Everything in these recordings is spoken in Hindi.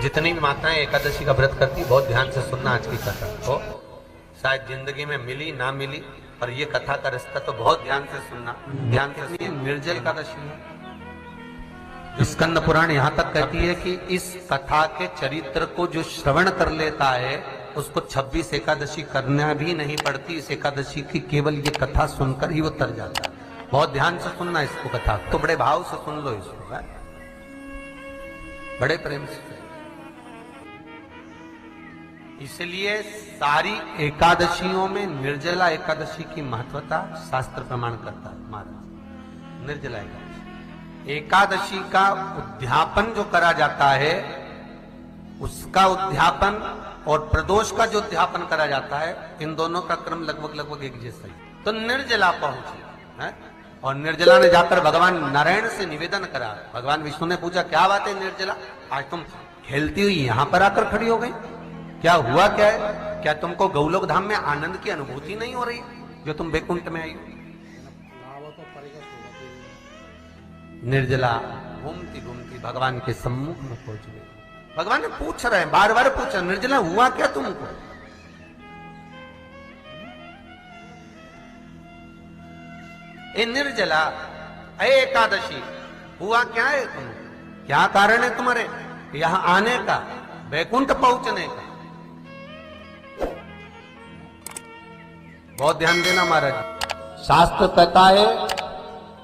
जितनी भी माताएं एकादशी का व्रत करती, बहुत ध्यान से सुनना आज की कथा को। शायद जिंदगी में मिली ना मिली, पर ये कथा का रिश्ता तो बहुत ध्यान से सुनना। ध्यान से सुनिए। निर्जल एकादशी है। स्कंद पुराण यहां तक कहती है कि इस कथा के चरित्र को जो श्रवण कर लेता है उसको 26 एकादशी करना भी नहीं पड़ती। इस एकादशी की केवल ये कथा सुनकर ही वो तर जाता है। बहुत ध्यान से सुनना इसको, कथा तो बड़े भाव से सुन लो इसको, बड़े प्रेम से। इसलिए सारी एकादशियों में निर्जला एकादशी की महत्वता शास्त्र प्रमाण करता है। महाराज निर्जला एकादशी का उद्यापन जो करा जाता है, उसका उद्यापन और प्रदोष का जो उद्यापन करा जाता है, इन दोनों का क्रम लगभग एक जैसा ही। तो निर्जला पहुंचे है, और निर्जला ने जाकर भगवान नारायण से निवेदन करा। भगवान विष्णु ने पूछा, क्या बात है निर्जला, आज तुम खेलती हुई यहां पर आकर खड़ी हो गई, क्या हुआ क्या है? क्या तुमको गौलोक धाम में आनंद की अनुभूति नहीं हो रही जो तुम बैकुंठ में आई हो? निर्जला घूमती घूमती भगवान के सम्मुख में पहुंच गई। भगवान ने पूछ रहे हैं, बार बार पूछा, निर्जला हुआ क्या तुमको? ए निर्जला, ए एकादशी, हुआ क्या है तुम? क्या कारण है तुम्हारे यहां आने का, बैकुंठ पहुंचने का? बहुत ध्यान देना महाराज। शास्त्र कहता है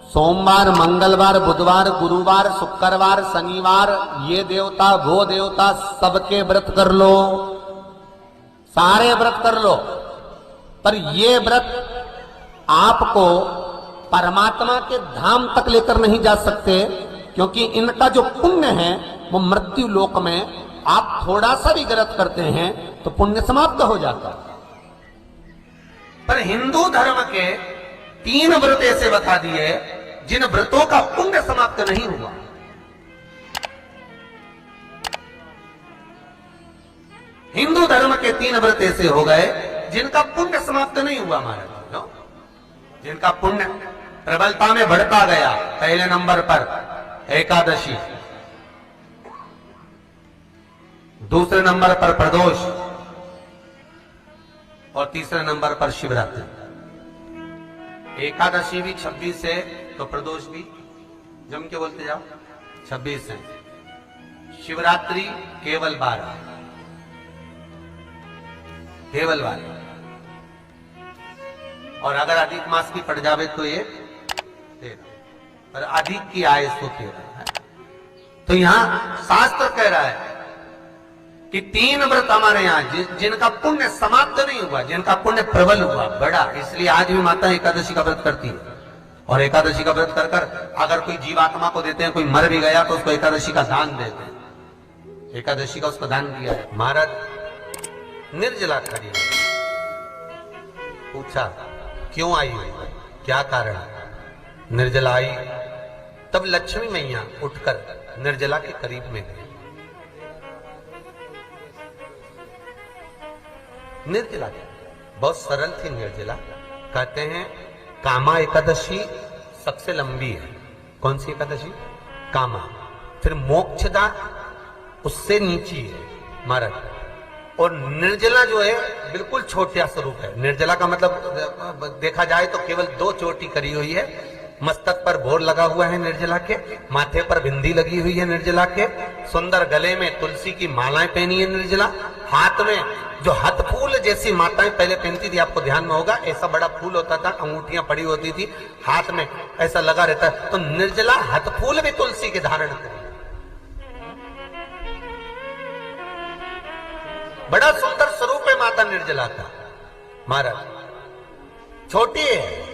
सोमवार, मंगलवार, बुधवार, गुरुवार, शुक्रवार, शनिवार, ये देवता वो देवता सबके व्रत कर लो, सारे व्रत कर लो, पर ये व्रत आपको परमात्मा के धाम तक लेकर नहीं जा सकते, क्योंकि इनका जो पुण्य है वो मृत्यु लोक में आप थोड़ा सा भी गलत करते हैं तो पुण्य समाप्त हो जाता है। पर हिंदू धर्म के 3 व्रत ऐसे बता दिए जिन व्रतों का पुण्य समाप्त नहीं हुआ। हिंदू धर्म के 3 व्रत ऐसे हो गए जिनका पुण्य समाप्त नहीं हुआ महाराज, जिनका पुण्य प्रबलता में बढ़ता गया। पहले नंबर पर एकादशी, दूसरे नंबर पर प्रदोष, और तीसरे नंबर पर शिवरात्रि। एकादशी भी 26 है तो प्रदोष भी जम के बोलते जाओ 26 है। शिवरात्रि केवल 12, केवल 12, और अगर अधिक मास की पड़ जावे तो ये 13, पर अधिक की आय तो 13 है। तो यहां शास्त्र कह रहा है कि 3 व्रत हमारे यहाँ जिनका पुण्य समाप्त नहीं हुआ, जिनका पुण्य प्रबल हुआ, बड़ा। इसलिए आज भी माता एकादशी का व्रत करती है, और एकादशी का व्रत कर कर अगर कोई जीवात्मा को देते हैं, कोई मर भी गया तो उसको एकादशी का दान देते हैं। एकादशी का उसको दान दिया है। महाराज निर्जला खड़ी पूछा, क्यों आई हो, क्या कारण? निर्जला आई, तब लक्ष्मी मैया उठकर निर्जला के करीब में गई। निर्जला बहुत सरल थी निर्जला। कहते हैं कामा एकादशी सबसे लंबी है। कौन सी एकादशी? कामा। फिर मोक्षदा उससे नीची है महाराज। और निर्जला जो है बिल्कुल छोटा स्वरूप है। निर्जला का मतलब देखा जाए तो केवल 2 चोटी करी हुई है। मस्तक पर भोर लगा हुआ है निर्जला के, माथे पर बिंदी लगी हुई है निर्जला के, सुंदर गले में तुलसी की मालाएं पहनी है निर्जला, हाथ में जो हथ फूल जैसी माताएं पहले पहनती थी, आपको ध्यान में होगा, ऐसा बड़ा फूल होता था, अंगूठियां पड़ी होती थी, हाथ में ऐसा लगा रहता है। तो निर्जला हथ फूल भी तुलसी के धारण करी, बड़ा सुंदर स्वरूप है माता निर्जला का महाराज। छोटी है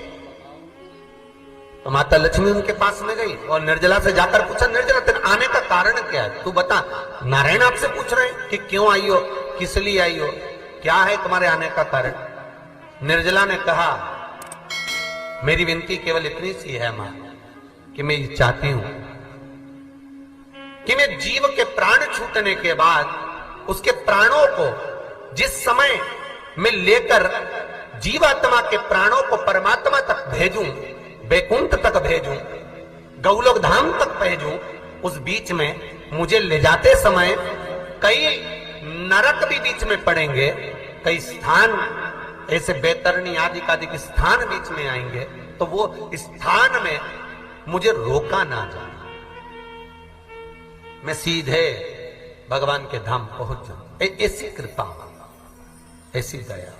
तो माता लक्ष्मी उनके पास में गई और निर्जला से जाकर पूछा, निर्जला तेरे आने का कारण क्या है, तू बता। नारायण आपसे पूछ रहे हैं कि क्यों आई हो, किस लिए आई हो, क्या है तुम्हारे आने का कारण? निर्जला ने कहा, मेरी विनती केवल इतनी सी है मां, कि मैं ये चाहती हूं कि मैं जीव के प्राण छूटने के बाद उसके प्राणों को जिस समय मैं लेकर जीवात्मा के प्राणों को परमात्मा तक भेजूं, बैकुंठ तक भेजूं, गौलोक धाम तक भेजूं, उस बीच में मुझे ले जाते समय कई नरक भी बीच में पड़ेंगे, कई स्थान ऐसे बैतरणी आदि के स्थान बीच में आएंगे, तो वो स्थान में मुझे रोका ना जाना, मैं सीधे भगवान के धाम पहुंच जाऊं। ऐसी कृपा, ऐसी दया।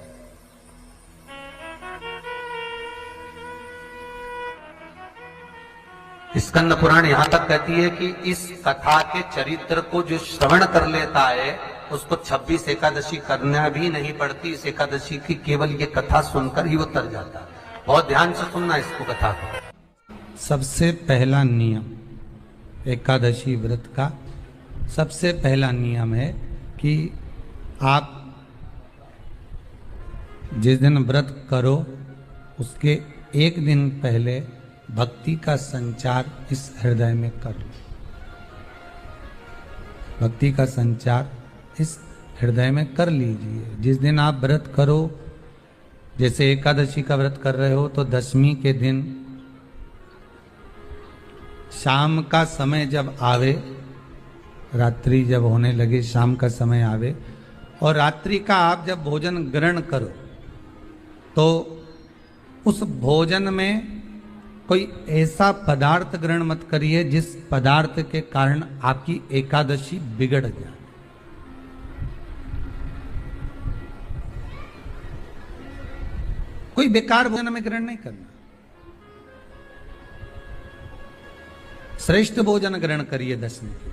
स्कंद पुराण यहां तक कहती है कि इस कथा के चरित्र को जो श्रवण कर लेता है उसको 26 एकादशी करना भी नहीं पड़ती। इस एकादशी की केवल ये कथा सुनकर ही वो तर जाता है। बहुत ध्यान से सुनना इसको, कथा को। सबसे पहला नियम एकादशी व्रत का, सबसे पहला नियम है कि आप जिस दिन व्रत करो उसके एक दिन पहले भक्ति का संचार इस हृदय में कर लो। भक्ति का संचार इस हृदय में कर लीजिए। जिस दिन आप व्रत करो, जैसे एकादशी का व्रत कर रहे हो तो दशमी के दिन शाम का समय जब आवे, रात्रि जब होने लगे, शाम का समय आवे और रात्रि का आप जब भोजन ग्रहण करो तो उस भोजन में कोई ऐसा पदार्थ ग्रहण मत करिए जिस पदार्थ के कारण आपकी एकादशी बिगड़ जाए। कोई बेकार भोजन में ग्रहण नहीं करना, श्रेष्ठ भोजन ग्रहण करिए दशमी के।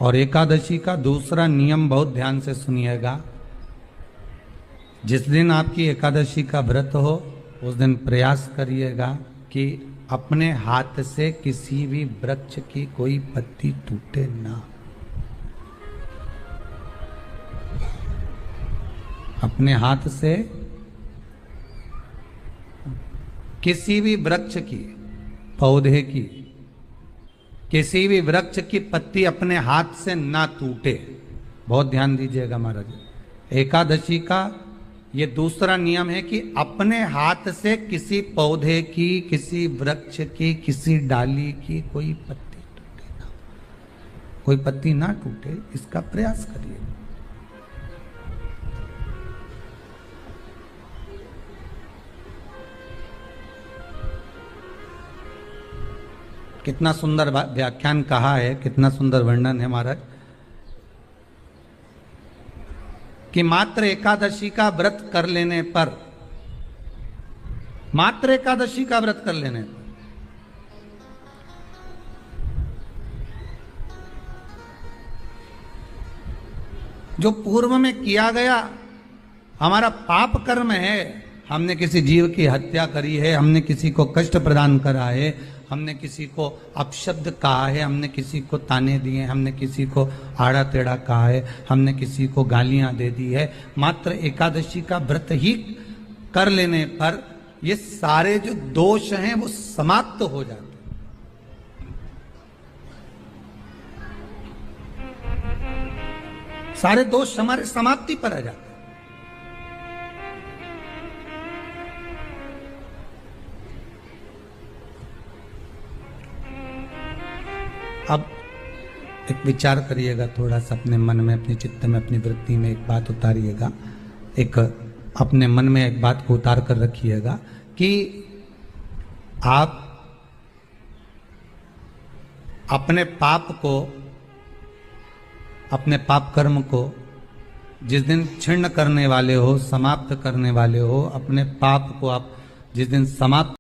और एकादशी का दूसरा नियम बहुत ध्यान से सुनिएगा। जिस दिन आपकी एकादशी का व्रत हो उस दिन प्रयास करिएगा कि अपने हाथ से किसी भी वृक्ष की कोई पत्ती टूटे ना। अपने हाथ से किसी भी वृक्ष की, पौधे की, किसी भी वृक्ष की पत्ती अपने हाथ से ना टूटे। बहुत ध्यान दीजिएगा महाराज। एकादशी का ये दूसरा नियम है कि अपने हाथ से किसी पौधे की, किसी वृक्ष की, किसी डाली की कोई पत्ती टूटे ना, कोई पत्ती ना टूटे, इसका प्रयास करिए। कितना सुंदर व्याख्यान कहा है, कितना सुंदर वर्णन है महाराज कि मात्र एकादशी का व्रत कर लेने पर, मात्र एकादशी का व्रत कर लेने पर जो पूर्व में किया गया हमारा पाप कर्म है, हमने किसी जीव की हत्या करी है, हमने किसी को कष्ट प्रदान करा है, हमने किसी को अपशब्द कहा है, हमने किसी को ताने दिए, हमने किसी को आड़ा टेढ़ा कहा है, हमने किसी को गालियां दे दी है, मात्र एकादशी का व्रत ही कर लेने पर ये सारे जो दोष हैं वो समाप्त हो जाते हैं। सारे दोष हमारे समाप्ति पर आ जाते हैं। अब एक विचार करिएगा थोड़ा सा अपने मन में, अपने चित्त में, अपनी वृत्ति में एक बात उतारिएगा। एक अपने मन में एक बात को उतार कर रखिएगा कि आप अपने पाप को, अपने पाप कर्म को जिस दिन क्षीण करने वाले हो, समाप्त करने वाले हो, अपने पाप को आप जिस दिन समाप्त